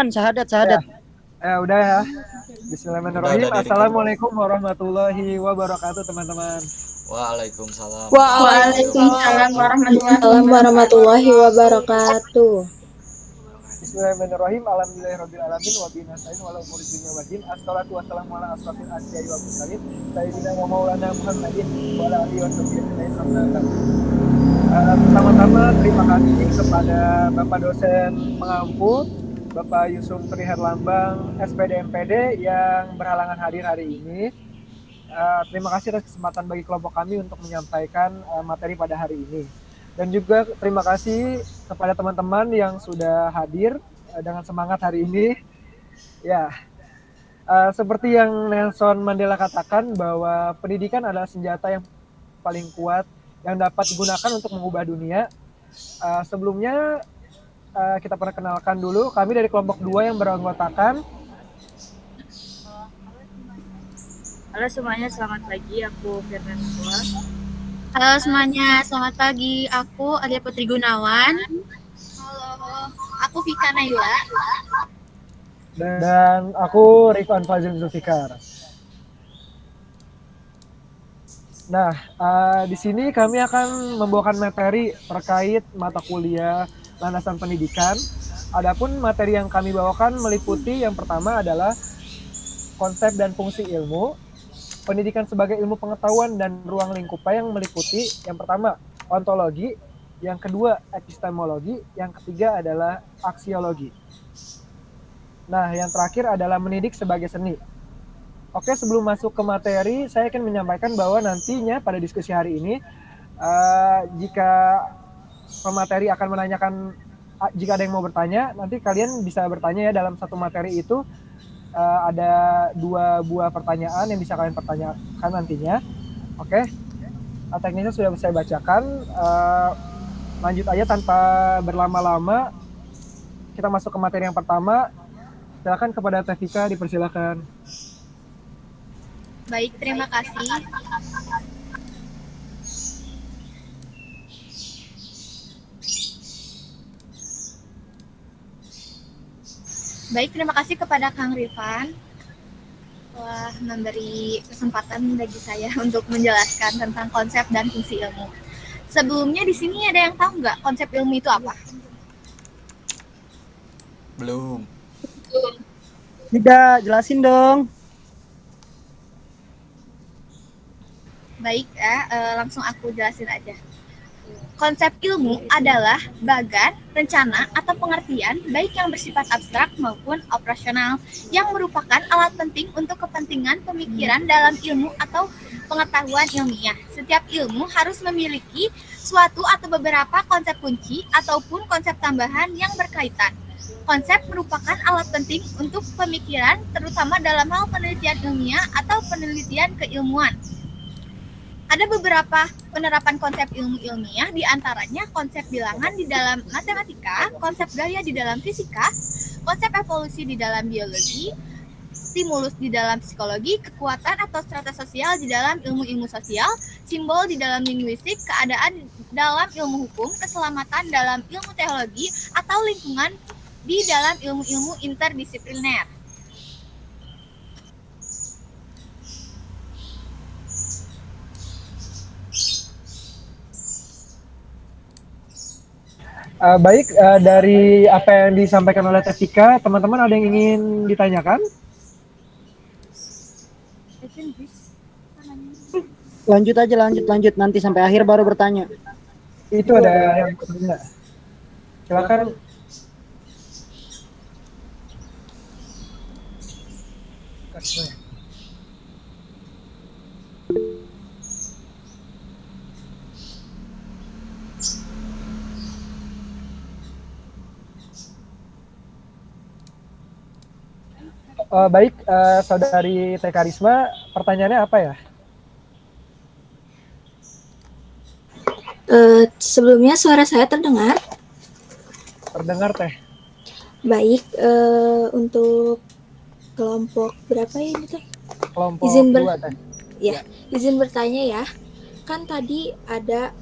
Syahadat. Udah ya. Bismillahirrahmanirrahim. Udah, Assalamualaikum warahmatullahi wabarakatuh, teman-teman. Waalaikumsalam. Waalaikumsalam warahmatullahi wabarakatuh. Bismillahirrahmanirrahim. Alhamdulillahirabbil alamin wa bihi nasta'in wa ala umuri dunya waddin. Assalatu wassalamu ala asrofil anbiya'i wal mursalin sayyidina wa maulana Muhammadin wa ala alihi washabihi ajmain. Amma ba'du. Pertama-tama terima kasih kepada Bapak dosen pengampu Bapak Yusuf Tri Herlambang SPD MPD yang berhalangan hadir hari ini. Terima kasih atas kesempatan bagi kelompok kami untuk menyampaikan materi pada hari ini. Dan juga terima kasih kepada teman-teman yang sudah hadir dengan semangat hari ini. Ya, seperti yang Nelson Mandela katakan bahwa pendidikan adalah senjata yang paling kuat yang dapat digunakan untuk mengubah dunia. Sebelumnya kita perkenalkan dulu, kami dari kelompok 2 yang beranggotakan. Halo semuanya, selamat pagi. Aku Firman Noah. Halo semuanya, selamat pagi. Aku Adia Putri Gunawan. Halo, aku Vika Naila. Dan aku Rifan Fazil Zulfikar. Nah, di sini kami akan membawakan materi terkait mata kuliah landasan pendidikan. Adapun materi yang kami bawakan meliputi yang pertama adalah konsep dan fungsi ilmu, pendidikan sebagai ilmu pengetahuan dan ruang lingkupnya yang meliputi yang pertama ontologi, yang kedua epistemologi, yang ketiga adalah aksiologi. Nah, yang terakhir adalah mendidik sebagai seni. Oke, sebelum masuk ke materi, saya akan menyampaikan bahwa nantinya pada diskusi hari ini, jika pemateri akan menanyakan, jika ada yang mau bertanya, nanti kalian bisa bertanya ya dalam satu materi itu. Ada 2 buah pertanyaan yang bisa kalian pertanyakan nantinya. Oke, teknisnya sudah saya bacakan. Lanjut aja tanpa berlama-lama. Kita masuk ke materi yang pertama. Silakan kepada Tevika, dipersilakan. Baik, terima kasih. Baik, terima kasih kepada Kang Rifan telah memberi kesempatan bagi saya untuk menjelaskan tentang konsep dan fungsi ilmu. Sebelumnya di sini ada yang tahu nggak konsep ilmu itu apa? Belum. Tidak, jelasin dong. Baik langsung aku jelasin aja. Konsep ilmu adalah bagan, rencana, atau pengertian baik yang bersifat abstrak maupun operasional yang merupakan alat penting untuk kepentingan pemikiran dalam ilmu atau pengetahuan ilmiah. Setiap ilmu harus memiliki suatu atau beberapa konsep kunci ataupun konsep tambahan yang berkaitan. Konsep merupakan alat penting untuk pemikiran, terutama dalam hal penelitian ilmiah atau penelitian keilmuan. Ada beberapa penerapan konsep ilmu ilmiah, di antaranya konsep bilangan di dalam matematika, konsep gaya di dalam fisika, konsep evolusi di dalam biologi, stimulus di dalam psikologi, kekuatan atau strata sosial di dalam ilmu-ilmu sosial, simbol di dalam linguistik, keadaan dalam ilmu hukum, keselamatan dalam ilmu teologi, atau lingkungan di dalam ilmu-ilmu interdisipliner. Baik, dari apa yang disampaikan oleh Tevika, teman-teman ada yang ingin ditanyakan? Lanjut aja, lanjut. Nanti sampai akhir baru bertanya. Itu ada yang bertanya. Silakan. Baik, Saudari T. Karisma, pertanyaannya apa ya? Sebelumnya suara saya terdengar? Terdengar, Teh. Baik, untuk kelompok berapa ini Teh? Kelompok Izin 2, Teh. Ya, izin bertanya ya. Kan tadi ada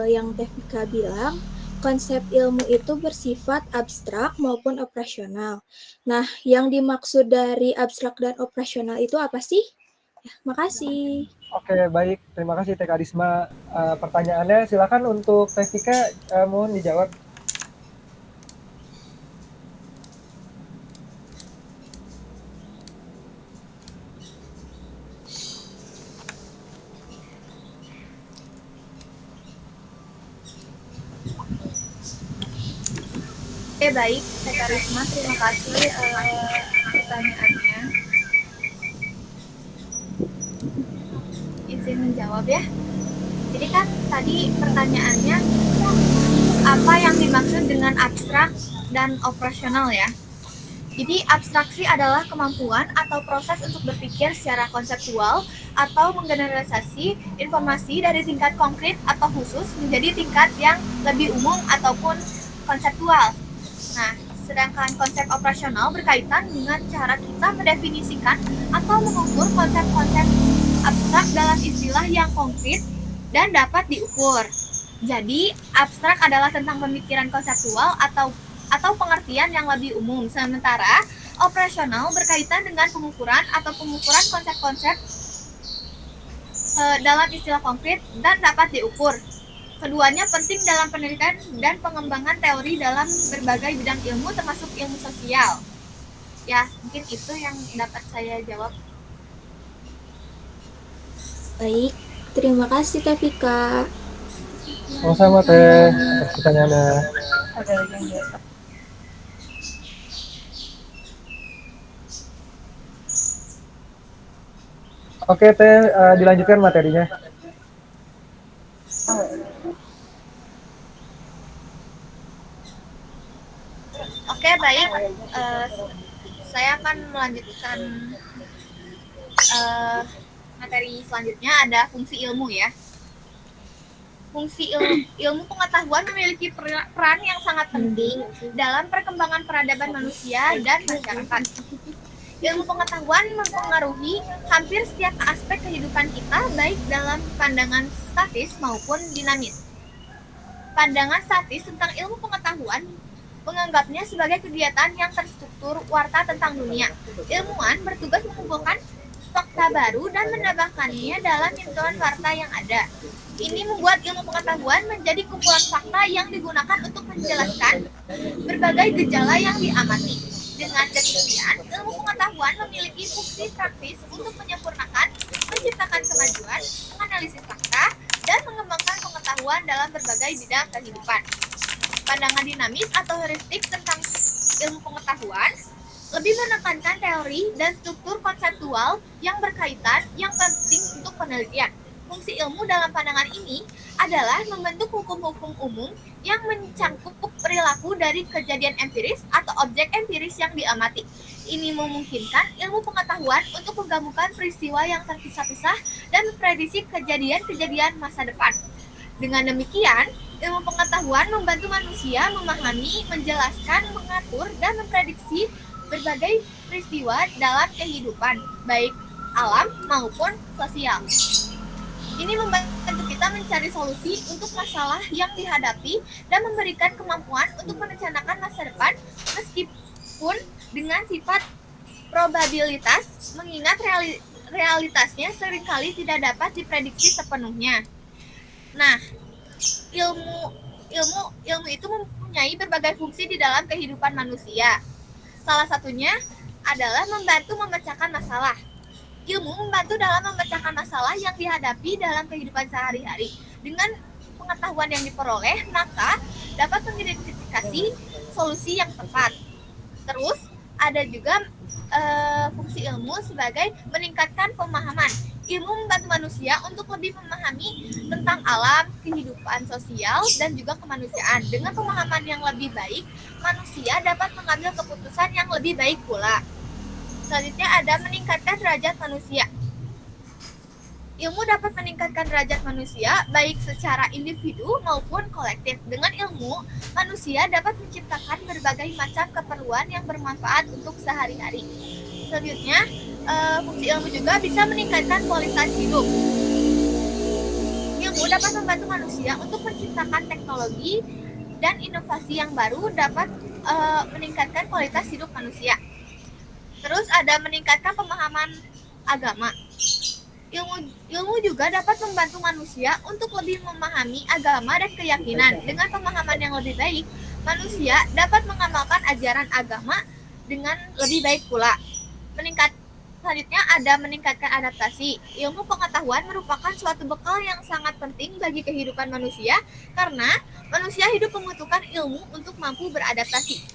yang Teh Vika bilang konsep ilmu itu bersifat abstrak maupun operasional. Nah, yang dimaksud dari abstrak dan operasional itu apa sih? Ya, makasih. Oke, baik. Terima kasih Teh Karisma. Pertanyaannya silakan untuk Teh Vika, mohon dijawab. Oke, baik, Teh Karisma, terima kasih pertanyaannya. Izin menjawab ya. Jadi kan tadi pertanyaannya apa yang dimaksud dengan abstrak dan operasional ya. Jadi abstraksi adalah kemampuan atau proses untuk berpikir secara konseptual atau menggeneralisasi informasi dari tingkat konkret atau khusus menjadi tingkat yang lebih umum ataupun konseptual. Nah, sedangkan konsep operasional berkaitan dengan cara kita mendefinisikan atau mengukur konsep-konsep abstrak dalam istilah yang konkret dan dapat diukur. Jadi, abstrak adalah tentang pemikiran konseptual atau pengertian yang lebih umum, sementara operasional berkaitan dengan pengukuran atau pengukuran konsep-konsep dalam istilah konkret dan dapat diukur. Keduanya penting dalam penelitian dan pengembangan teori dalam berbagai bidang ilmu termasuk ilmu sosial. Ya, mungkin itu yang dapat saya jawab. Baik, terima kasih Teh Vika. Sama-sama Teh, atas pertanyaannya. Ada lagi yang jawab. Oke Teh, dilanjutkan materinya. Oke, baik. Saya akan melanjutkan materi selanjutnya, ada fungsi ilmu ya. Fungsi ilmu pengetahuan memiliki peran yang sangat penting dalam perkembangan peradaban manusia dan masyarakat. Ilmu pengetahuan mempengaruhi hampir setiap aspek kehidupan kita, baik dalam pandangan statis maupun dinamis. Pandangan statis tentang ilmu pengetahuan menganggapnya sebagai kegiatan yang terstruktur warta tentang dunia. Ilmuwan bertugas mengumpulkan fakta baru dan menambahkannya dalam hitungan warta yang ada. Ini membuat ilmu pengetahuan menjadi kumpulan fakta yang digunakan untuk menjelaskan berbagai gejala yang diamati. Dengan demikian, ilmu pengetahuan memiliki fungsi praktis untuk menyempurnakan, menciptakan kemajuan, menganalisis fakta, dan mengembangkan pengetahuan dalam berbagai bidang kehidupan. Pandangan dinamis atau heuristik tentang ilmu pengetahuan lebih menekankan teori dan struktur konseptual yang berkaitan yang penting untuk penelitian. Fungsi ilmu dalam pandangan ini adalah membentuk hukum-hukum umum yang mencangkup perilaku dari kejadian empiris atau objek empiris yang diamati. Ini memungkinkan ilmu pengetahuan untuk menggabungkan peristiwa yang terpisah-pisah dan memprediksi kejadian-kejadian masa depan. Dengan demikian, ilmu pengetahuan membantu manusia memahami, menjelaskan, mengatur, dan memprediksi berbagai peristiwa dalam kehidupan, baik alam maupun sosial. Ini membantu kita mencari solusi untuk masalah yang dihadapi dan memberikan kemampuan untuk merencanakan masa depan meskipun dengan sifat probabilitas, mengingat realitasnya seringkali tidak dapat diprediksi sepenuhnya. Nah, ilmu itu mempunyai berbagai fungsi di dalam kehidupan manusia. Salah satunya adalah membantu memecahkan masalah. Ilmu membantu dalam memecahkan masalah yang dihadapi dalam kehidupan sehari-hari. Dengan pengetahuan yang diperoleh, maka dapat mengidentifikasi solusi yang tepat. Terus, ada juga fungsi ilmu sebagai meningkatkan pemahaman. Ilmu membantu manusia untuk lebih memahami tentang alam, kehidupan sosial, dan juga kemanusiaan. Dengan pemahaman yang lebih baik, manusia dapat mengambil keputusan yang lebih baik pula. Selanjutnya ada meningkatkan derajat manusia. Ilmu dapat meningkatkan derajat manusia baik secara individu maupun kolektif. Dengan ilmu, manusia dapat menciptakan berbagai macam keperluan yang bermanfaat untuk sehari-hari. Selanjutnya, fungsi ilmu juga bisa meningkatkan kualitas hidup. Ilmu dapat membantu manusia untuk menciptakan teknologi dan inovasi yang baru dapat meningkatkan kualitas hidup manusia. Terus ada meningkatkan pemahaman agama. Ilmu juga dapat membantu manusia untuk lebih memahami agama dan keyakinan. Dengan pemahaman yang lebih baik, manusia dapat mengamalkan ajaran agama dengan lebih baik pula. Selanjutnya ada meningkatkan adaptasi. Ilmu pengetahuan merupakan suatu bekal yang sangat penting bagi kehidupan manusia karena manusia hidup membutuhkan ilmu untuk mampu beradaptasi.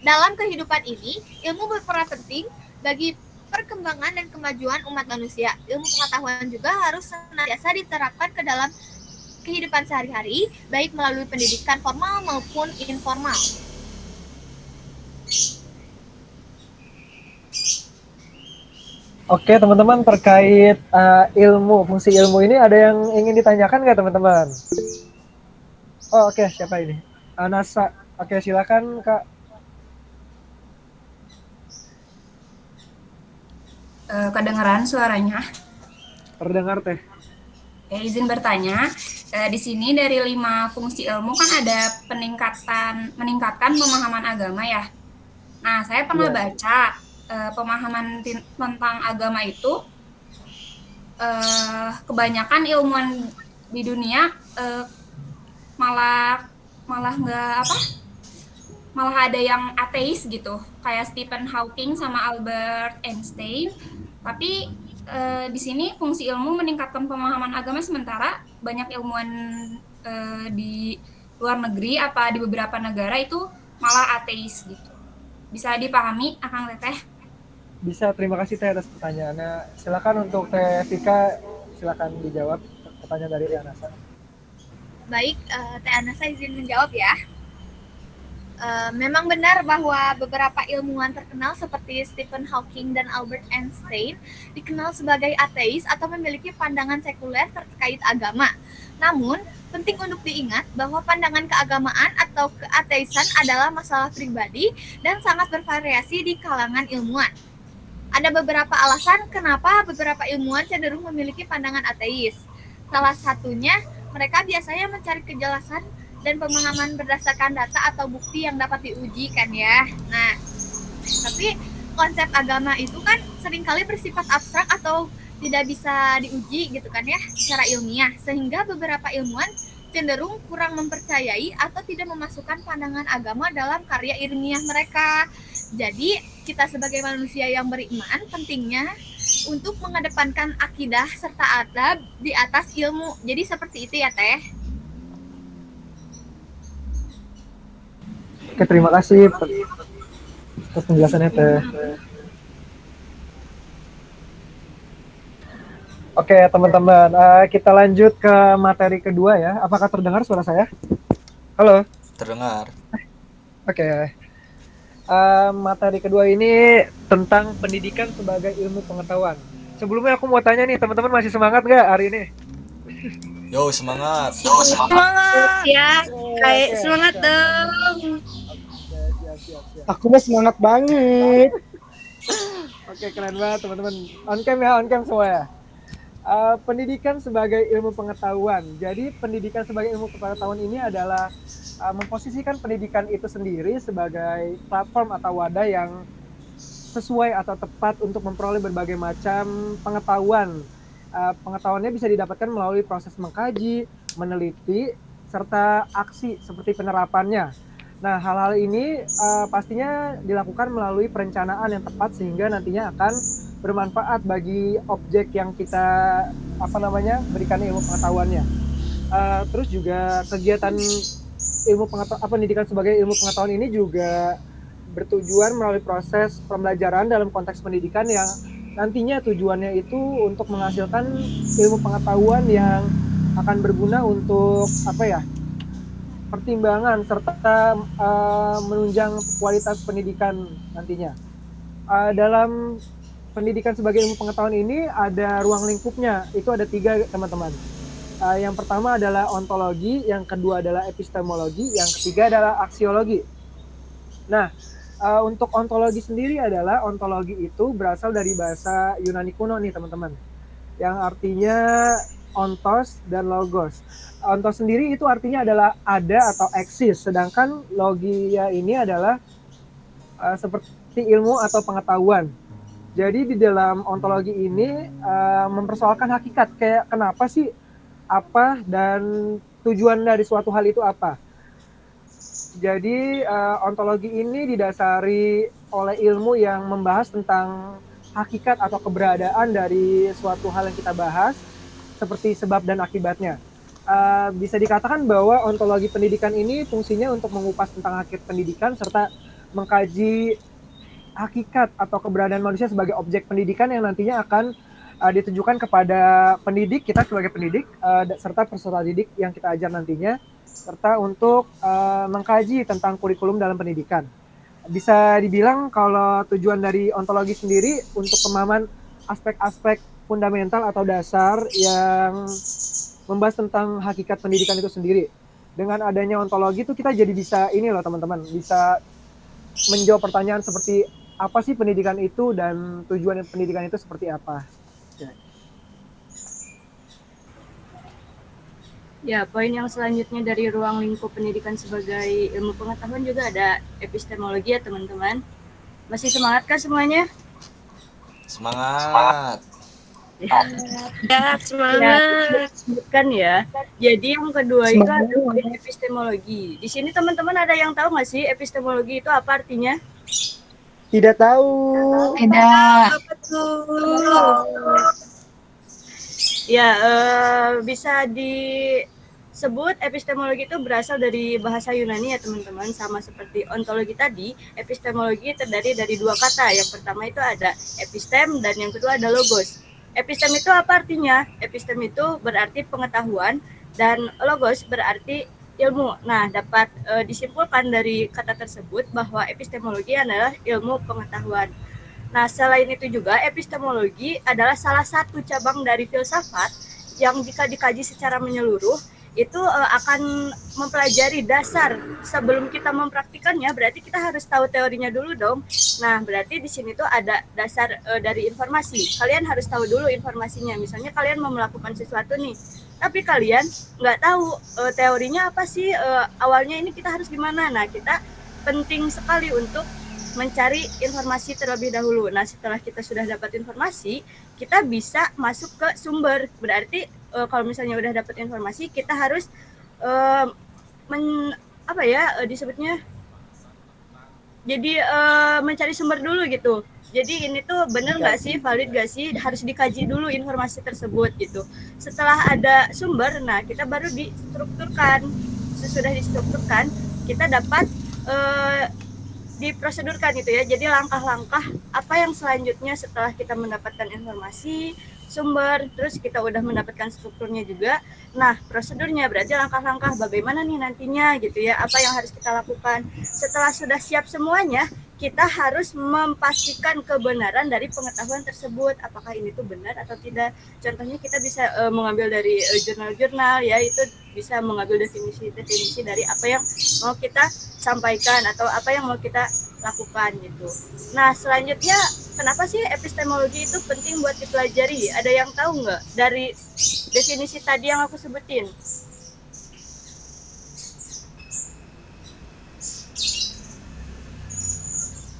Dalam kehidupan ini, ilmu berperan penting bagi perkembangan dan kemajuan umat manusia. Ilmu pengetahuan juga harus senantiasa diterapkan ke dalam kehidupan sehari-hari, baik melalui pendidikan formal maupun informal. Oke teman-teman, terkait fungsi ilmu ini ada yang ingin ditanyakan nggak teman-teman? Oh oke, siapa ini? Nasa. Oke, silakan Kak. Kedengeran suaranya? Terdengar teh. Izin bertanya, di sini dari 5 fungsi ilmu kan ada meningkatkan pemahaman agama ya. Nah, saya pernah baca pemahaman tentang agama itu kebanyakan ilmuwan di dunia malah ada yang ateis gitu, kayak Stephen Hawking sama Albert Einstein. Tapi di sini fungsi ilmu meningkatkan pemahaman agama, sementara banyak ilmuwan di luar negeri apa di beberapa negara itu malah ateis gitu. Bisa dipahami, Akang Teteh? Bisa, terima kasih Teh atas pertanyaannya. Silakan untuk Teh Vika, silakan dijawab pertanyaan dari Anasa. Baik, Teh Anasa izin menjawab ya. Memang benar bahwa beberapa ilmuwan terkenal seperti Stephen Hawking dan Albert Einstein dikenal sebagai ateis atau memiliki pandangan sekuler terkait agama. Namun, penting untuk diingat bahwa pandangan keagamaan atau keateisan adalah masalah pribadi dan sangat bervariasi di kalangan ilmuwan. Ada beberapa alasan kenapa beberapa ilmuwan cenderung memiliki pandangan ateis. Salah satunya, mereka biasanya mencari kejelasan dan pemahaman berdasarkan data atau bukti yang dapat diuji kan ya. Nah, tapi konsep agama itu kan seringkali bersifat abstrak atau tidak bisa diuji gitu kan ya secara ilmiah, sehingga beberapa ilmuwan cenderung kurang mempercayai atau tidak memasukkan pandangan agama dalam karya ilmiah mereka. Jadi, kita sebagai manusia yang beriman pentingnya untuk mengedepankan akidah serta adab di atas ilmu. Jadi seperti itu ya Teh. Oke, terima kasih atas penjelasannya Teh. Oke teman-teman, kita lanjut ke materi kedua ya. Apakah terdengar suara saya? Halo? Terdengar. Oke. Materi kedua ini tentang pendidikan sebagai ilmu pengetahuan. Sebelumnya aku mau tanya nih, teman-teman masih semangat nggak hari ini? Yo, semangat. Semangat ya, kayak semangat dong. Siap. Aku mah semangat banget. Oke, keren banget teman-teman. On cam semua ya. Pendidikan sebagai ilmu pengetahuan. Jadi pendidikan sebagai ilmu pengetahuan ini adalah memposisikan pendidikan itu sendiri sebagai platform atau wadah yang sesuai atau tepat untuk memperoleh berbagai macam pengetahuan. Pengetahuannya bisa didapatkan melalui proses mengkaji, meneliti, serta aksi seperti penerapannya. Nah, hal-hal ini pastinya dilakukan melalui perencanaan yang tepat sehingga nantinya akan bermanfaat bagi objek yang kita berikan ilmu pengetahuannya. Terus juga kegiatan pendidikan sebagai ilmu pengetahuan ini juga bertujuan melalui proses pembelajaran dalam konteks pendidikan yang nantinya tujuannya itu untuk menghasilkan ilmu pengetahuan yang akan berguna untuk pertimbangan serta menunjang kualitas pendidikan nantinya. Dalam pendidikan sebagai ilmu pengetahuan ini ada ruang lingkupnya, itu ada 3 teman-teman. Yang pertama adalah ontologi, yang kedua adalah epistemologi, yang ketiga adalah aksiologi. Nah, untuk ontologi sendiri adalah ontologi itu berasal dari bahasa Yunani kuno nih teman-teman, yang artinya ontos dan logos. Ontos sendiri itu artinya adalah ada atau eksis, sedangkan logia ini adalah seperti ilmu atau pengetahuan. Jadi di dalam ontologi ini mempersoalkan hakikat, kayak kenapa sih, apa, dan tujuan dari suatu hal itu apa. Jadi ontologi ini didasari oleh ilmu yang membahas tentang hakikat atau keberadaan dari suatu hal yang kita bahas, seperti sebab dan akibatnya. Bisa dikatakan bahwa ontologi pendidikan ini fungsinya untuk mengupas tentang hakikat pendidikan serta mengkaji hakikat atau keberadaan manusia sebagai objek pendidikan yang nantinya akan ditujukan kepada pendidik, kita sebagai pendidik, serta peserta didik yang kita ajar nantinya, serta untuk mengkaji tentang kurikulum dalam pendidikan. Bisa dibilang kalau tujuan dari ontologi sendiri untuk pemahaman aspek-aspek fundamental atau dasar yang membahas tentang hakikat pendidikan itu sendiri. Dengan adanya ontologi itu kita jadi bisa ini loh teman-teman, bisa menjawab pertanyaan seperti apa sih pendidikan itu dan tujuan pendidikan itu seperti apa. Ya, poin yang selanjutnya dari ruang lingkup pendidikan sebagai ilmu pengetahuan juga ada epistemologi ya teman-teman. Masih semangat kah semuanya? Semangat. Ya, semangat. Sebutkan ya. Jadi yang kedua itu ada poin epistemologi. Di sini teman-teman ada yang tahu nggak sih epistemologi itu apa artinya? Tidak tahu. Apa tuh? Ya, bisa disebut epistemologi itu berasal dari bahasa Yunani ya teman-teman, sama seperti ontologi tadi. Epistemologi terdiri dari dua kata. Yang pertama itu ada epistem dan yang kedua ada logos. Epistem itu apa artinya? Epistem itu berarti pengetahuan dan logos berarti ilmu. Nah, dapat disimpulkan dari kata tersebut bahwa epistemologi adalah ilmu pengetahuan. Nah, selain itu juga epistemologi adalah salah satu cabang dari filsafat yang jika dikaji secara menyeluruh itu akan mempelajari dasar. Sebelum kita mempraktikannya berarti kita harus tahu teorinya dulu dong. Nah, berarti di sini tuh ada dasar dari informasi. Kalian harus tahu dulu informasinya. Misalnya kalian mau melakukan sesuatu nih, tapi kalian nggak tahu teorinya apa sih, awalnya ini kita harus gimana. Nah, kita penting sekali untuk mencari informasi terlebih dahulu. Nah, setelah kita sudah dapat informasi, kita bisa masuk ke sumber. Berarti kalau misalnya udah dapat informasi, kita harus disebutnya. Jadi mencari sumber dulu gitu. Jadi ini tuh bener nggak sih, valid nggak sih, harus dikaji dulu informasi tersebut gitu. Setelah ada sumber, nah kita baru distrukturkan. Sesudah distrukturkan, kita dapat diprosedurkan gitu ya. Jadi langkah-langkah apa yang selanjutnya setelah kita mendapatkan informasi, sumber, terus kita udah mendapatkan strukturnya juga. Nah, prosedurnya berarti langkah-langkah bagaimana nih nantinya gitu ya, apa yang harus kita lakukan. Setelah sudah siap semuanya, kita harus memastikan kebenaran dari pengetahuan tersebut, apakah ini tuh benar atau tidak. Contohnya kita bisa mengambil dari jurnal-jurnal ya, itu bisa mengambil definisi dari apa yang mau kita sampaikan atau apa yang mau kita lakukan gitu. Nah, selanjutnya kenapa sih epistemologi itu penting buat dipelajari? Ada yang tahu nggak dari definisi tadi yang aku sebutin?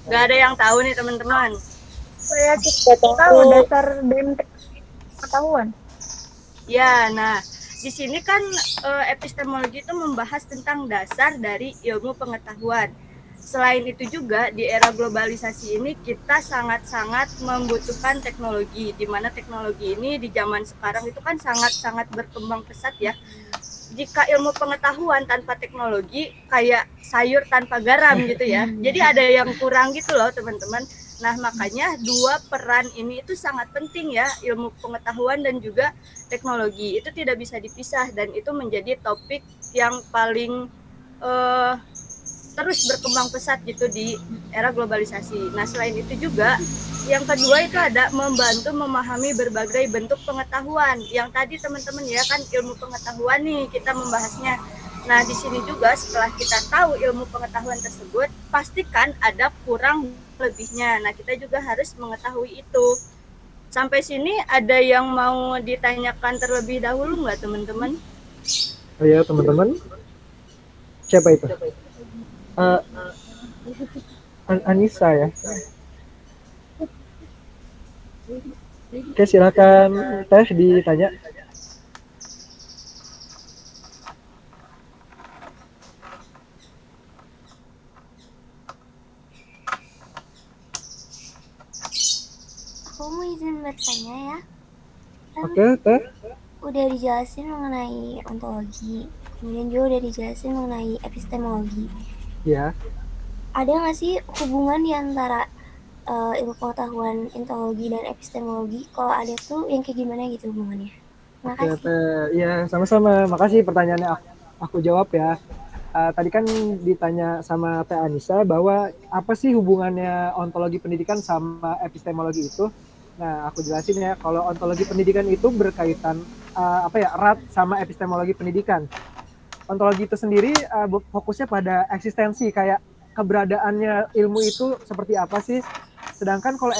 Nggak ada yang tahu nih teman-teman. Saya tidak tahu dasar pengetahuan. Ya, nah di sini kan epistemologi itu membahas tentang dasar dari ilmu pengetahuan. Selain itu juga di era globalisasi ini kita sangat-sangat membutuhkan teknologi, di mana teknologi ini di zaman sekarang itu kan sangat-sangat berkembang pesat ya. Jika ilmu pengetahuan tanpa teknologi kayak sayur tanpa garam gitu ya. Jadi ada yang kurang gitu loh teman-teman. Nah, makanya dua peran ini itu sangat penting ya, ilmu pengetahuan dan juga teknologi. Itu tidak bisa dipisah dan itu menjadi topik yang paling terus berkembang pesat gitu di era globalisasi. Nah, selain itu juga yang kedua itu ada membantu memahami berbagai bentuk pengetahuan. Yang tadi teman-teman ya kan ilmu pengetahuan nih kita membahasnya. Nah, di sini juga setelah kita tahu ilmu pengetahuan tersebut, pastikan ada kurang lebihnya. Nah, kita juga harus mengetahui itu. Sampai sini ada yang mau ditanyakan terlebih dahulu nggak teman-teman? Oh ya teman-teman, siapa itu? Anissa ya. Oke, silakan Teh ditanya. Aku mau izin bertanya ya. Oke, Teh. Udah dijelasin mengenai ontologi, kemudian juga udah dijelasin mengenai epistemologi. Ya. Ada nggak sih hubungan di antara ilmu pengetahuan ontologi dan epistemologi? Kalau ada tuh yang kayak gimana gitu hubungannya? Oke, Makasih. Teh. Ya, sama-sama. Makasih pertanyaannya. Aku jawab ya. Tadi kan ditanya sama Teh Anissa bahwa apa sih hubungannya ontologi pendidikan sama epistemologi itu? Nah, aku jelasin ya. Kalau ontologi pendidikan itu berkaitan erat sama epistemologi pendidikan. Ontologi itu sendiri fokusnya pada eksistensi, kayak keberadaannya ilmu itu seperti apa sih. Sedangkan kalau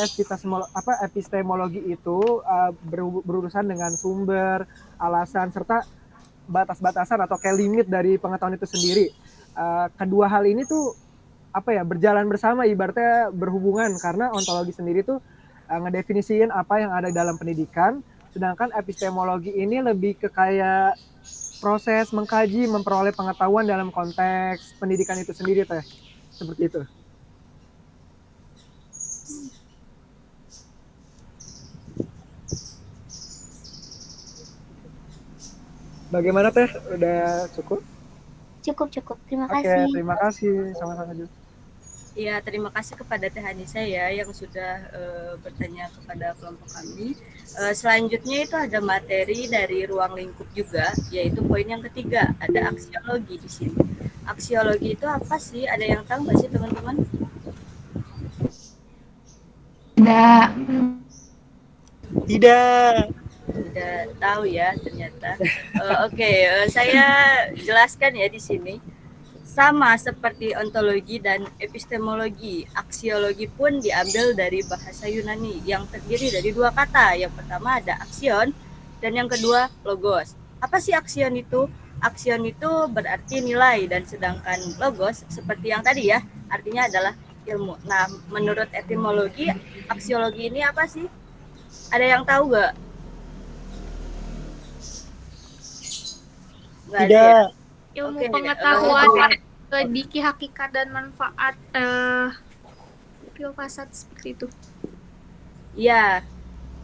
epistemologi itu berurusan dengan sumber, alasan, serta batas-batasan atau kayak limit dari pengetahuan itu sendiri. Kedua hal ini tuh berjalan bersama, ibaratnya berhubungan, karena ontologi sendiri tuh ngedefinisiin apa yang ada dalam pendidikan, sedangkan epistemologi ini lebih ke kayak proses mengkaji, memperoleh pengetahuan dalam konteks pendidikan itu sendiri, Teh. Seperti itu. Bagaimana, Teh? Udah cukup? Cukup. Terima kasih. Oke, terima kasih. Sama-sama juga. Ya, terima kasih kepada Teh Anissa ya yang sudah bertanya kepada kelompok kami. Selanjutnya itu ada materi dari ruang lingkup juga, yaitu poin yang ketiga, ada aksiologi di sini. Aksiologi itu apa sih? Ada yang tahu nggak sih teman-teman? Tidak. Tidak tahu ya ternyata. Oke, saya jelaskan ya di sini. Sama seperti ontologi dan epistemologi, aksiologi pun diambil dari bahasa Yunani yang terdiri dari dua kata. Yang pertama ada aksion dan yang kedua logos. Apa sih aksion itu? Aksion itu berarti nilai, dan sedangkan logos seperti yang tadi ya, artinya adalah ilmu. Nah, menurut etimologi, aksiologi ini apa sih? Ada yang tahu nggak? Tidak. Ilmu Oke, pengetahuan diki hakikat dan manfaat filsafat seperti itu. Ya,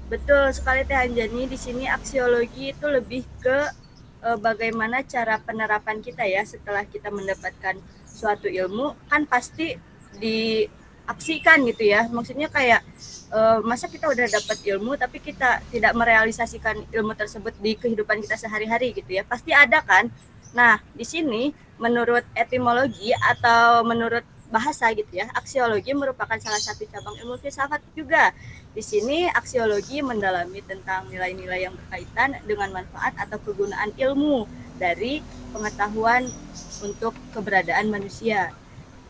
betul sekali Teh Anjani. Di sini aksiologi itu lebih ke bagaimana cara penerapan kita ya setelah kita mendapatkan suatu ilmu, kan pasti diaksikan gitu ya. Maksudnya kayak masa kita udah dapat ilmu tapi kita tidak merealisasikan ilmu tersebut di kehidupan kita sehari-hari gitu ya. Pasti ada kan? Nah, di sini menurut etimologi atau menurut bahasa gitu ya, aksiologi merupakan salah satu cabang ilmu filsafat juga. Di sini aksiologi mendalami tentang nilai-nilai yang berkaitan dengan manfaat atau kegunaan ilmu dari pengetahuan untuk keberadaan manusia.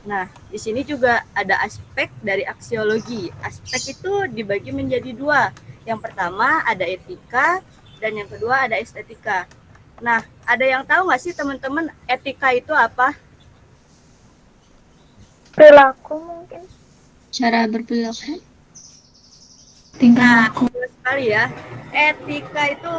Nah, di sini juga ada aspek dari aksiologi. Aspek itu dibagi menjadi dua. Yang pertama ada etika dan yang kedua ada estetika. Nah, ada yang tahu nggak sih teman-teman etika itu apa? Perilaku mungkin. Cara berperilaku. Nah, betul sekali ya. Etika itu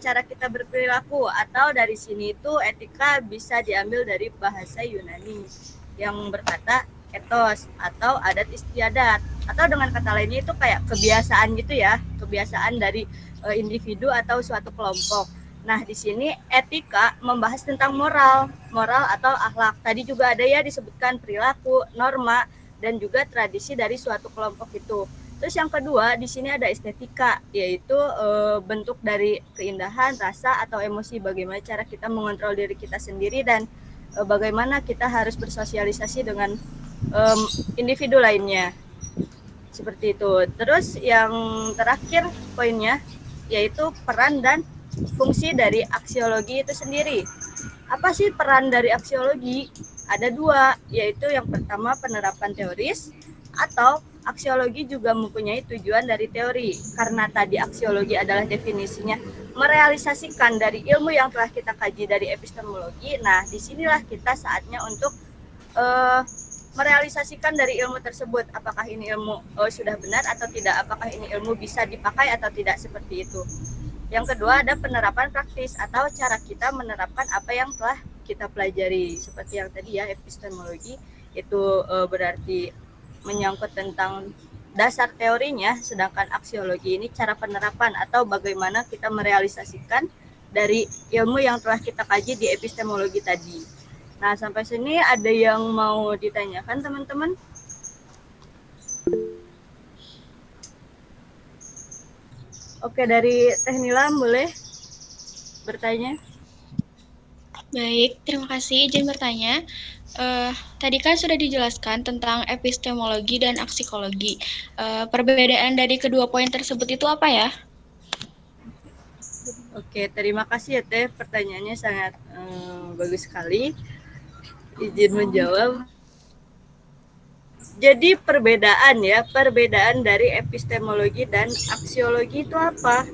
cara kita berperilaku, atau dari sini itu etika bisa diambil dari bahasa Yunani yang berkata etos atau adat istiadat, atau dengan kata lainnya itu kayak kebiasaan gitu ya, kebiasaan dari individu atau suatu kelompok. Nah, di sini etika membahas tentang moral atau akhlak. Tadi juga ada ya disebutkan perilaku, norma, dan juga tradisi dari suatu kelompok itu. Terus yang kedua, di sini ada estetika, yaitu bentuk dari keindahan, rasa, atau emosi. Bagaimana cara kita mengontrol diri kita sendiri dan bagaimana kita harus bersosialisasi dengan individu lainnya. Seperti itu. Terus yang terakhir poinnya, yaitu peran dan fungsi dari aksiologi itu sendiri. Apa sih peran dari aksiologi? Ada dua, yaitu yang pertama penerapan teoris, Atau aksiologi juga mempunyai tujuan dari teori. Karena tadi aksiologi adalah definisinya merealisasikan dari ilmu yang telah kita kaji dari epistemologi. Nah, disinilah kita saatnya untuk merealisasikan dari ilmu tersebut. Apakah ini ilmu sudah benar atau tidak? Apakah ini ilmu bisa dipakai atau tidak, seperti itu. Yang kedua ada penerapan praktis atau cara kita menerapkan apa yang telah kita pelajari. Seperti yang tadi ya, epistemologi itu berarti menyangkut tentang dasar teorinya, sedangkan aksiologi ini cara penerapan atau bagaimana kita merealisasikan dari ilmu yang telah kita kaji di epistemologi tadi. Nah, sampai sini ada yang mau ditanyakan teman-teman? Oke, dari Teh Nilam boleh bertanya? Baik, terima kasih. Izin bertanya. Tadi kan sudah dijelaskan tentang epistemologi dan aksikologi. Perbedaan dari kedua poin tersebut itu apa ya? Oke, terima kasih ya Teh. Pertanyaannya sangat bagus sekali. Izin menjawab. Jadi perbedaan dari epistemologi dan aksiologi itu apa?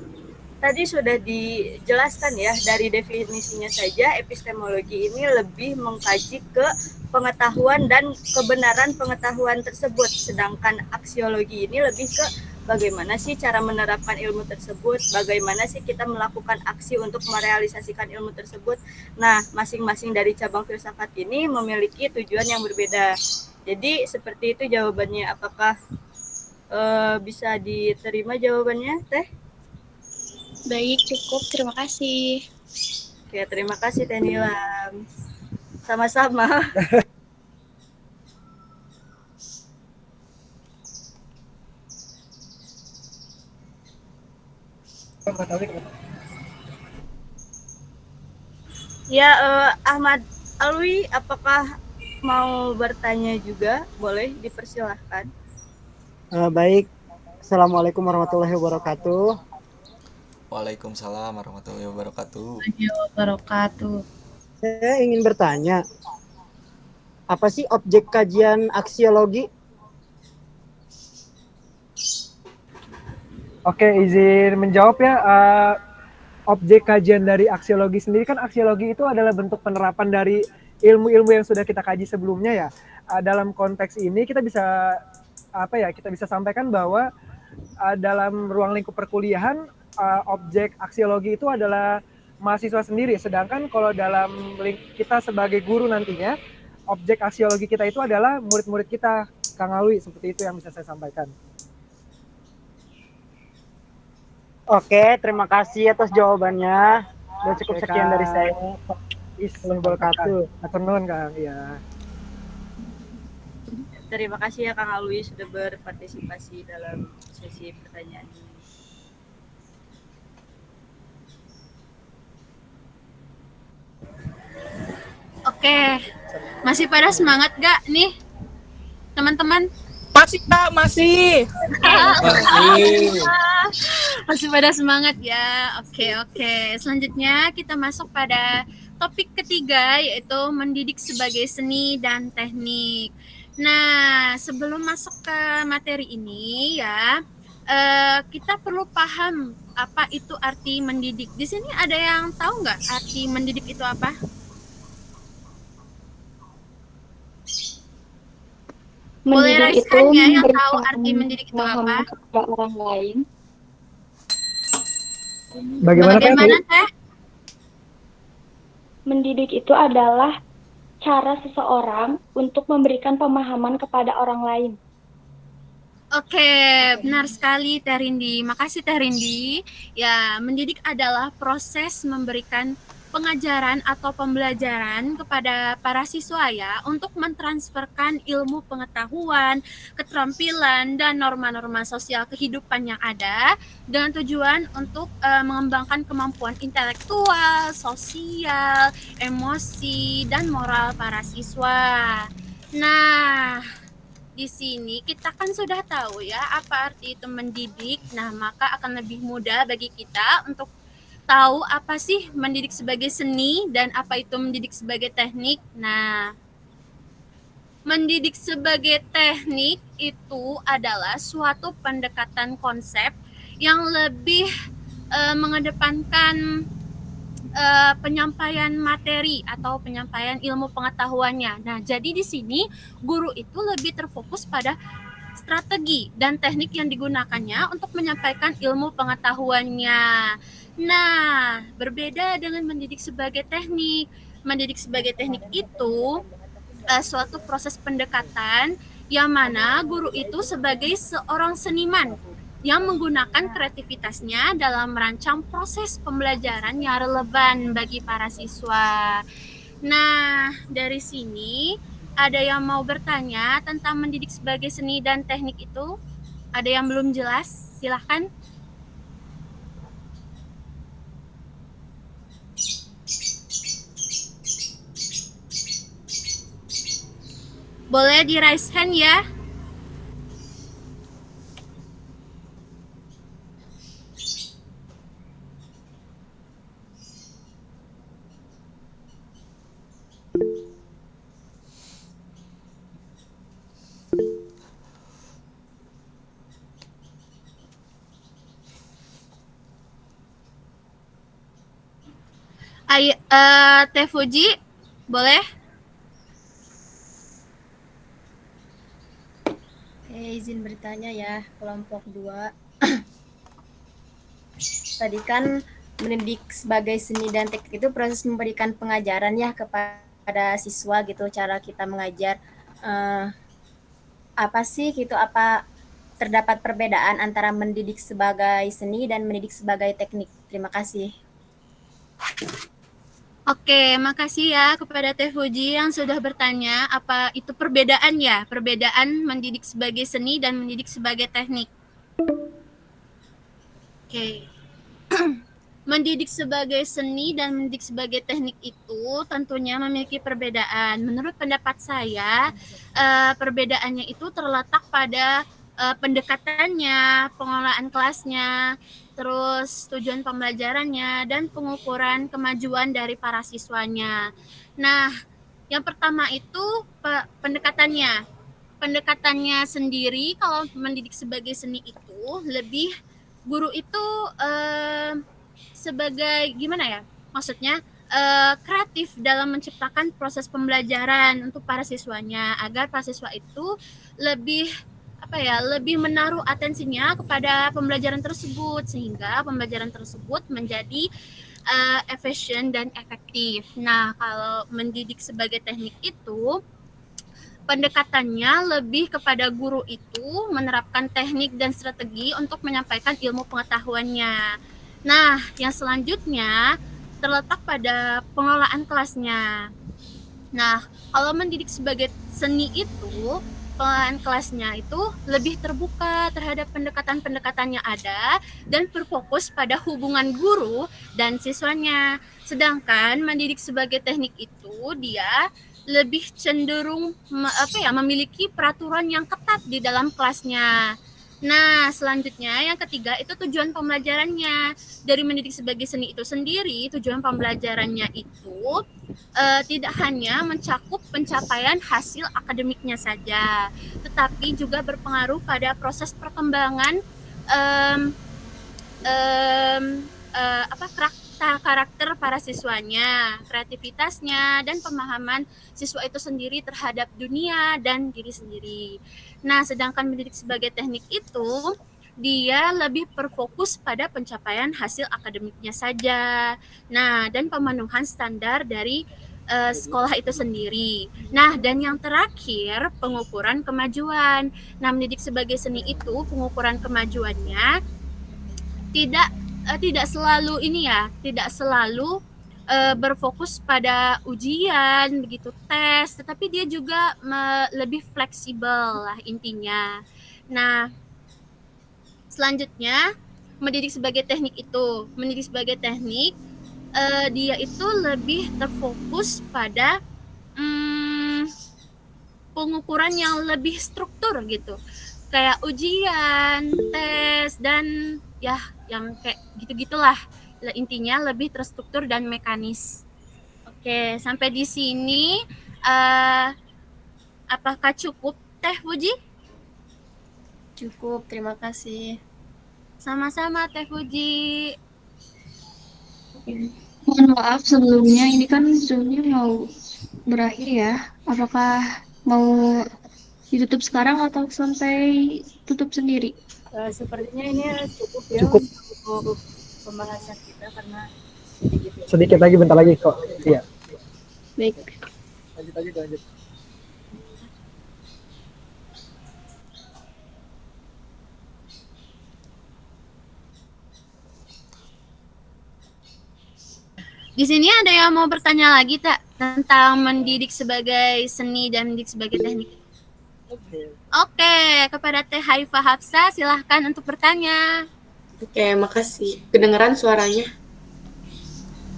Tadi sudah dijelaskan ya, dari definisinya saja epistemologi ini lebih mengkaji ke pengetahuan dan kebenaran pengetahuan tersebut, sedangkan aksiologi ini lebih ke bagaimana sih cara menerapkan ilmu tersebut, bagaimana sih kita melakukan aksi untuk merealisasikan ilmu tersebut. Nah, masing-masing dari cabang filsafat ini memiliki tujuan yang berbeda. Jadi seperti itu jawabannya. Apakah bisa diterima jawabannya, Teh? Baik, cukup. Terima kasih. Oke, terima kasih Teh Nilam. Sama-sama. Ya, Ahmad Alwi, apakah mau bertanya juga? Boleh, dipersilahkan. Baik. Assalamualaikum warahmatullahi wabarakatuh. Waalaikumsalam warahmatullahi wabarakatuh. Saya ingin bertanya, apa sih objek kajian aksiologi? Oke, izin menjawab ya. Objek kajian dari aksiologi sendiri kan, aksiologi itu adalah bentuk penerapan dari ilmu-ilmu yang sudah kita kaji sebelumnya ya. Dalam konteks ini kita bisa kita bisa sampaikan bahwa dalam ruang lingkup perkuliahan objek aksiologi itu adalah mahasiswa sendiri, sedangkan kalau dalam kita sebagai guru nantinya, objek aksiologi kita itu adalah murid-murid kita, Kang Alwi. Seperti itu yang bisa saya sampaikan. Oke, terima kasih atas jawabannya. Dan cukup sekian dari saya. Wabarakatuh. Aturnuhun, Kang. Ya. Terima kasih ya Kang Alwi sudah berpartisipasi dalam sesi pertanyaan ini. Oke, masih pada semangat gak nih teman-teman? Masih Kak, masih. Masih pada semangat ya. Oke. Selanjutnya kita masuk pada topik ketiga, yaitu mendidik sebagai seni dan teknik. Nah, sebelum masuk ke materi ini ya, kita perlu paham apa itu arti mendidik. Di sini ada yang tahu nggak arti mendidik itu apa? Boleh rasakan ya yang tahu arti mendidik itu apa? Kepada orang lain. Bagaimana Teh? Mendidik itu adalah cara seseorang untuk memberikan pemahaman kepada orang lain. Oke, benar sekali Teh Rindi. Makasih Teh Rindi. Ya, mendidik adalah proses memberikan pengajaran atau pembelajaran kepada para siswa ya, untuk mentransferkan ilmu pengetahuan, keterampilan, dan norma-norma sosial kehidupan yang ada dengan tujuan untuk mengembangkan kemampuan intelektual, sosial, emosi, dan moral para siswa. Nah, di sini kita kan sudah tahu ya apa arti itu mendidik. Nah, maka akan lebih mudah bagi kita untuk tahu apa sih mendidik sebagai seni dan apa itu mendidik sebagai teknik. Nah, mendidik sebagai teknik itu adalah suatu pendekatan konsep yang lebih mengedepankan penyampaian materi atau penyampaian ilmu pengetahuannya. Nah, jadi di sini guru itu lebih terfokus pada strategi dan teknik yang digunakannya untuk menyampaikan ilmu pengetahuannya. Nah, berbeda dengan mendidik sebagai teknik. Mendidik sebagai teknik itu suatu proses pendekatan yang mana guru itu sebagai seorang seniman yang menggunakan kreativitasnya dalam merancang proses pembelajaran yang relevan bagi para siswa. Nah, dari sini ada yang mau bertanya tentang mendidik sebagai seni dan teknik itu? Ada yang belum jelas? Silahkan. Boleh di raise hand ya. Teh Fuji, boleh? Izin bertanya ya, kelompok 2. Tadi kan mendidik sebagai seni dan teknik itu proses memberikan pengajaran ya kepada siswa gitu, cara kita mengajar. Apa sih gitu, apa terdapat perbedaan antara mendidik sebagai seni dan mendidik sebagai teknik? Terima kasih. Oke, makasih ya kepada Teh Fuji yang sudah bertanya apa itu perbedaan ya, perbedaan mendidik sebagai seni dan mendidik sebagai teknik. Oke. Mendidik sebagai seni dan mendidik sebagai teknik itu tentunya memiliki perbedaan. Menurut pendapat saya, perbedaannya itu terletak pada pendekatannya, pengelolaan kelasnya, terus tujuan pembelajarannya, dan pengukuran kemajuan dari para siswanya. Nah, yang pertama itu pendekatannya. Pendekatannya sendiri kalau mendidik sebagai seni itu lebih guru itu sebagai gimana ya? Maksudnya kreatif dalam menciptakan proses pembelajaran untuk para siswanya agar para siswa itu lebih lebih menaruh atensinya kepada pembelajaran tersebut sehingga pembelajaran tersebut menjadi efisien dan efektif. Nah, kalau mendidik sebagai teknik itu pendekatannya lebih kepada guru itu menerapkan teknik dan strategi untuk menyampaikan ilmu pengetahuannya. Nah, yang selanjutnya terletak pada pengelolaan kelasnya. Nah, kalau mendidik sebagai seni itu pengelolaan kelasnya itu lebih terbuka terhadap pendekatan-pendekatan yang ada dan berfokus pada hubungan guru dan siswanya. Sedangkan mendidik sebagai teknik itu dia lebih cenderung memiliki peraturan yang ketat di dalam kelasnya. Nah, selanjutnya yang ketiga itu tujuan pembelajarannya. Dari mendidik sebagai seni itu sendiri, tujuan pembelajarannya itu tidak hanya mencakup pencapaian hasil akademiknya saja, tetapi juga berpengaruh pada proses perkembangan karakter para siswanya, kreativitasnya, dan pemahaman siswa itu sendiri terhadap dunia dan diri sendiri. Nah, sedangkan mendidik sebagai teknik itu dia lebih berfokus pada pencapaian hasil akademiknya saja. Nah, dan pemenuhan standar dari sekolah itu sendiri. Nah, dan yang terakhir pengukuran kemajuan. Nah, mendidik sebagai seni itu pengukuran kemajuannya tidak selalu tidak selalu berfokus pada ujian begitu tes, tetapi dia juga lebih fleksibel lah intinya. Nah, selanjutnya mendidik sebagai teknik dia itu lebih terfokus pada pengukuran yang lebih struktur gitu, kayak ujian, tes, dan ya yang kayak gitu-gitulah. Intinya lebih terstruktur dan mekanis. Oke, sampai di sini Apakah cukup, Teh Fuji? Cukup, terima kasih. Sama-sama, Teh Fuji. Mohon maaf sebelumnya, ini kan Zoom-nya mau berakhir ya. Apakah mau ditutup sekarang atau sampai tutup sendiri? Sepertinya ini cukup ya Cukup. untuk pembahasan kita karena Sedikit lagi, bentar lagi kok. Iya. Baik. Lanjut. Di sini ada yang mau bertanya lagi tak tentang mendidik sebagai seni dan mendidik sebagai teknik? Oke, kepada Teh Haifah Hafsa silahkan untuk bertanya. Oke, makasih. Kedengeran suaranya?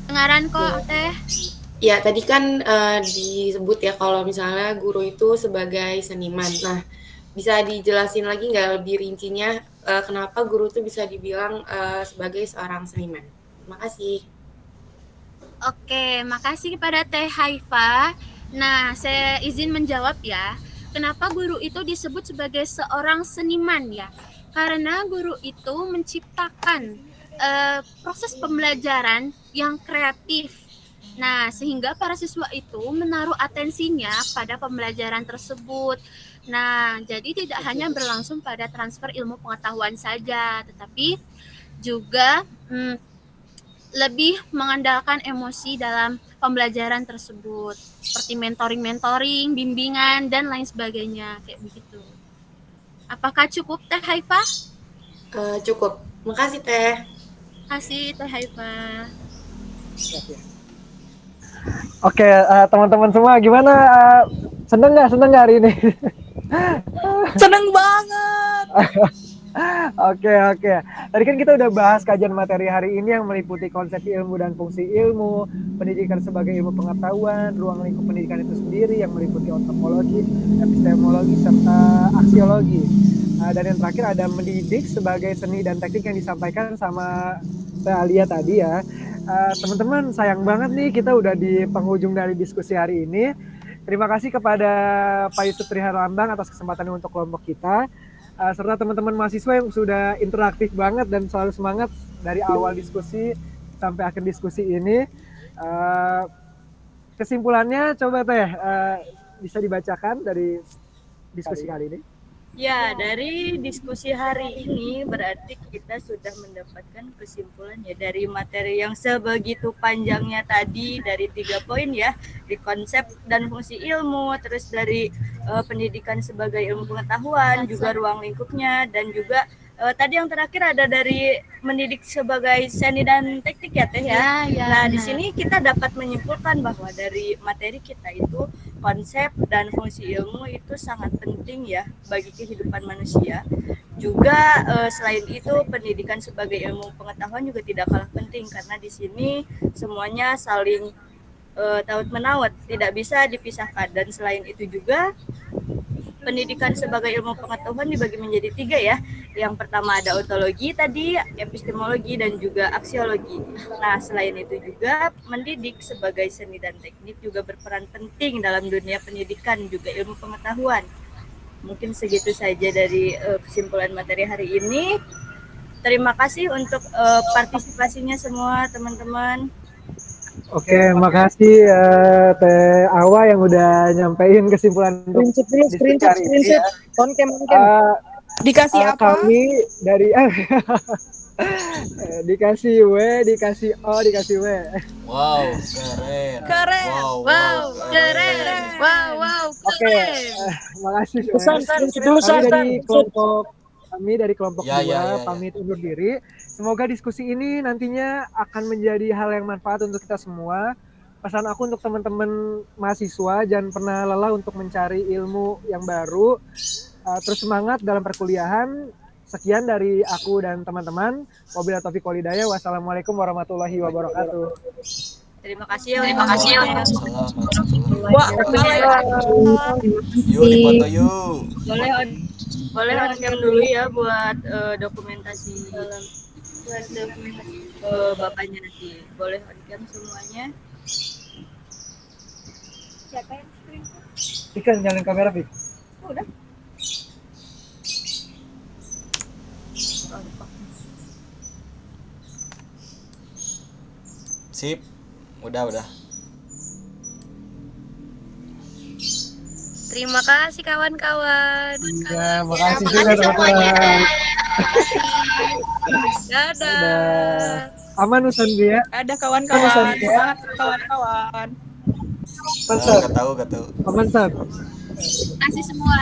Dengaran kok, Teh. Ya, tadi kan disebut ya kalau misalnya guru itu sebagai seniman. Nah, bisa dijelasin lagi nggak lebih rincinya kenapa guru itu bisa dibilang sebagai seorang seniman? Terima kasih. Oke, makasih kepada Teh Haifah. Nah, saya izin menjawab ya. Kenapa guru itu disebut sebagai seorang seniman ya? Karena guru itu menciptakan proses pembelajaran yang kreatif. Nah, sehingga para siswa itu menaruh atensinya pada pembelajaran tersebut. Nah, jadi tidak hanya berlangsung pada transfer ilmu pengetahuan saja, tetapi juga lebih mengandalkan emosi dalam pembelajaran tersebut, seperti mentoring, bimbingan, dan lain sebagainya, kayak begitu. Apakah cukup, Teh Haifah? Cukup. Makasih, Teh. Kasih, Teh Haifah. Oke, teman-teman semua gimana? Seneng nggak hari ini? Seneng banget. Oke. Tadi kan kita udah bahas kajian materi hari ini yang meliputi konsep ilmu dan fungsi ilmu, pendidikan sebagai ilmu pengetahuan, ruang lingkup pendidikan itu sendiri yang meliputi ontologi, epistemologi, serta aksiologi. Dan yang terakhir ada mendidik sebagai seni dan teknik yang disampaikan sama Teh Alia tadi ya. Teman-teman, sayang banget nih kita udah di penghujung dari diskusi hari ini. Terima kasih kepada Pak Yusuf Triharlambang atas kesempatannya untuk kelompok kita. Serta teman-teman mahasiswa yang sudah interaktif banget dan selalu semangat dari awal diskusi sampai akhir diskusi ini. Kesimpulannya coba Teh bisa dibacakan dari diskusi kali ini. Ya, dari diskusi hari ini berarti kita sudah mendapatkan kesimpulan ya dari materi yang sebegitu panjangnya tadi, dari 3 poin ya, di konsep dan fungsi ilmu, terus dari pendidikan sebagai ilmu pengetahuan, juga ruang lingkupnya, dan juga tadi yang terakhir ada dari mendidik sebagai seni dan teknik ya Teh ya. Nah, di sini kita dapat menyimpulkan bahwa dari materi kita itu konsep dan fungsi ilmu itu sangat penting ya bagi kehidupan manusia. Juga selain itu pendidikan sebagai ilmu pengetahuan juga tidak kalah penting karena di sini semuanya saling taut menaut, tidak bisa dipisahkan. Dan selain itu juga pendidikan sebagai ilmu pengetahuan dibagi menjadi 3 ya. Yang pertama ada ontologi tadi, epistemologi, dan juga aksiologi. Nah, selain itu juga mendidik sebagai seni dan teknik juga berperan penting dalam dunia pendidikan juga ilmu pengetahuan. Mungkin segitu saja dari kesimpulan materi hari ini. Terima kasih untuk partisipasinya semua teman-teman. Oke, makasih Teh Awa yang udah nyampein kesimpulan untuk Screenshot. On-cam. Dikasih apa? Kami dari dikasih W, dikasih O, dikasih W. Wow, keren. Wow, keren. Oke, makasih. Kami dari kelompok 2 pamit undur diri. Semoga diskusi ini nantinya akan menjadi hal yang manfaat untuk kita semua. Pesan aku untuk teman-teman mahasiswa, jangan pernah lelah untuk mencari ilmu yang baru. Terus semangat dalam perkuliahan. Sekian dari aku dan teman-teman. Wabillahi taufiq wal hidayah. Wassalamualaikum warahmatullahi wabarakatuh. Terima kasih. Yuk dipoto yuk. Boleh on-cam dulu ya buat dokumentasi bapaknya nanti. Boleh on-cam semuanya. Siapa yang screenshot? Ikan nyalain kamera, Fik. Udah. Sip. Udah. Terima kasih kawan-kawan. Ya, makasih juga teman-teman. Dadah. Aman Usan dia. Ada kawan-kawan. Semangat kawan-kawan. Mantap. Gak tahu. Mantap. Terima kasih semua.